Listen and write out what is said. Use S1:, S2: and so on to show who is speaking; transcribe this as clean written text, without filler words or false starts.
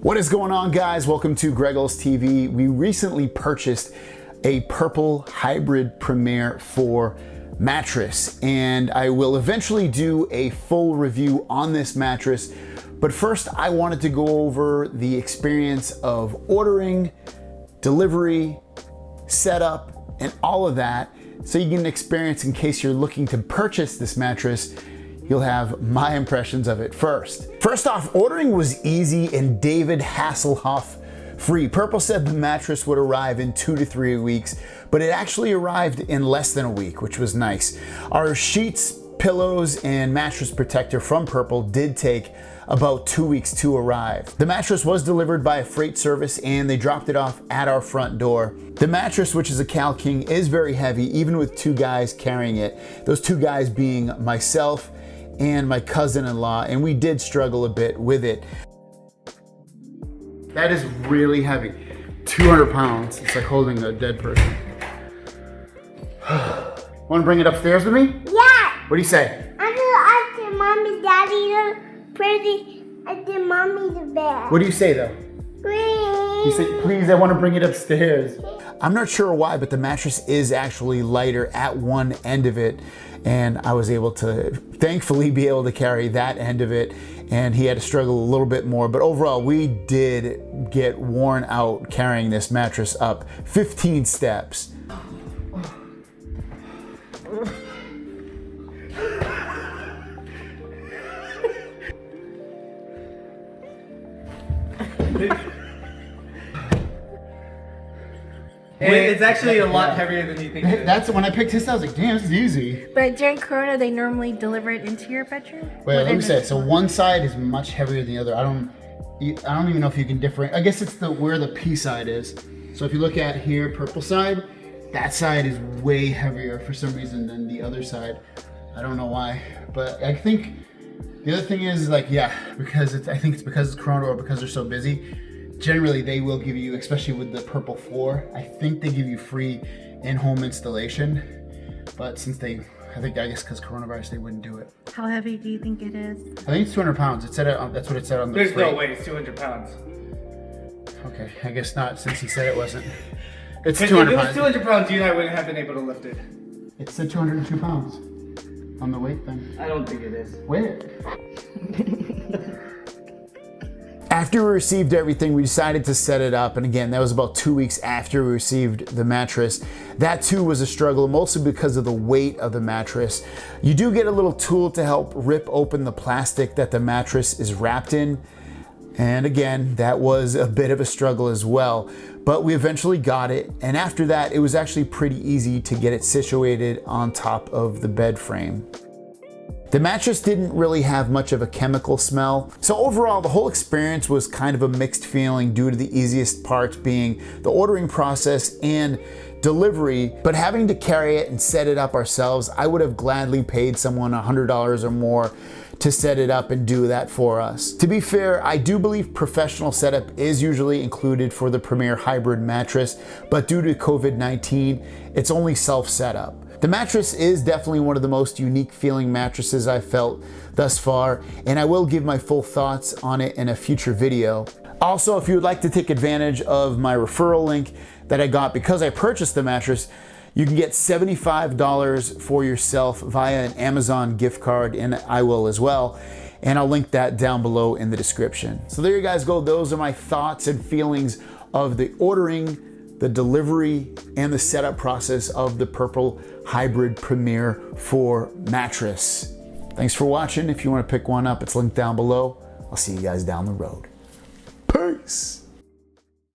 S1: What is going on, guys? Welcome to Greggles TV. We recently purchased a Purple Hybrid Premier 4 mattress, and I will eventually do a full review on this mattress. But first, I wanted to go over the experience of ordering, delivery, setup, and all of that, so you get an experience in case you're looking to purchase this mattress. You'll have my impressions of it first. First off, ordering was easy and David Hasselhoff free. Purple said the mattress would arrive in 2 to 3 weeks, but it actually arrived in less than a week, which was nice. Our sheets, pillows, and mattress protector from Purple did take about 2 weeks to arrive. The mattress was delivered by a freight service and they dropped it off at our front door. The mattress, which is a Cal King, is very heavy, even with 2 guys carrying it. Those 2 guys being myself and my cousin-in-law, and we did struggle a bit with it. That is really heavy. 200 pounds. It's like holding a dead person. Want to bring it upstairs with me?
S2: Yeah.
S1: What do you say?
S2: I said, Mommy, Daddy, the pretty. I said, Mommy, the bed.
S1: What do you say though?
S2: Please.
S1: You say, please, I want to bring it upstairs. I'm not sure why, but the mattress is actually lighter at one end of it, and I was able to, thankfully, be able to carry that end of it, and he had to struggle a little bit more. But overall, we did get worn out carrying this mattress up 15 steps.
S3: It's actually a lot heavier than you think it is.
S1: That's when I picked his, I was like, damn, this is easy.
S4: But during Corona, they normally deliver it into your bedroom?
S1: Wait, let me say, so one side is much heavier than the other. I don't even know if you can differentiate. I guess it's where the P side is. So if you look at here, Purple side, that side is way heavier for some reason than the other side. I don't know why, but I think the other thing is like, yeah, because I think it's because it's Corona or because they're so busy. Generally, they will give you, especially with the Purple 4, I think they give you free in-home installation. But since I guess because coronavirus, they wouldn't do it.
S4: How heavy do you think it is?
S1: I think it's 200 pounds. It said it, that's what it said on the
S3: There's
S1: freight.
S3: no way it's 200 pounds.
S1: Okay, I guess not, since he said it wasn't. It's
S3: If
S1: 200
S3: it was
S1: pounds.
S3: 200 pounds, you and I wouldn't have been able to lift it.
S1: It said 202 pounds on the weight thing.
S3: I don't think it is.
S1: Where? After we received everything, we decided to set it up. And again, that was about 2 weeks after we received the mattress. That too was a struggle, mostly because of the weight of the mattress. You do get a little tool to help rip open the plastic that the mattress is wrapped in. And again, that was a bit of a struggle as well. But we eventually got it. And after that, it was actually pretty easy to get it situated on top of the bed frame. The mattress didn't really have much of a chemical smell. So overall, the whole experience was kind of a mixed feeling due to the easiest parts being the ordering process and delivery, but having to carry it and set it up ourselves, I would have gladly paid someone $100 or more to set it up and do that for us. To be fair, I do believe professional setup is usually included for the Premier Hybrid mattress, but due to COVID-19, it's only self-setup. The mattress is definitely one of the most unique feeling mattresses I've felt thus far, and I will give my full thoughts on it in a future video. Also, if you would like to take advantage of my referral link that I got because I purchased the mattress, you can get $75 for yourself via an Amazon gift card, and I will as well. And I'll link that down below in the description. So there you guys go. Those are my thoughts and feelings of the ordering, the delivery, and the setup process of the Purple Hybrid Premier 4 mattress. Thanks for watching. If you want to pick one up, it's linked down below. I'll see you guys down the road. Peace.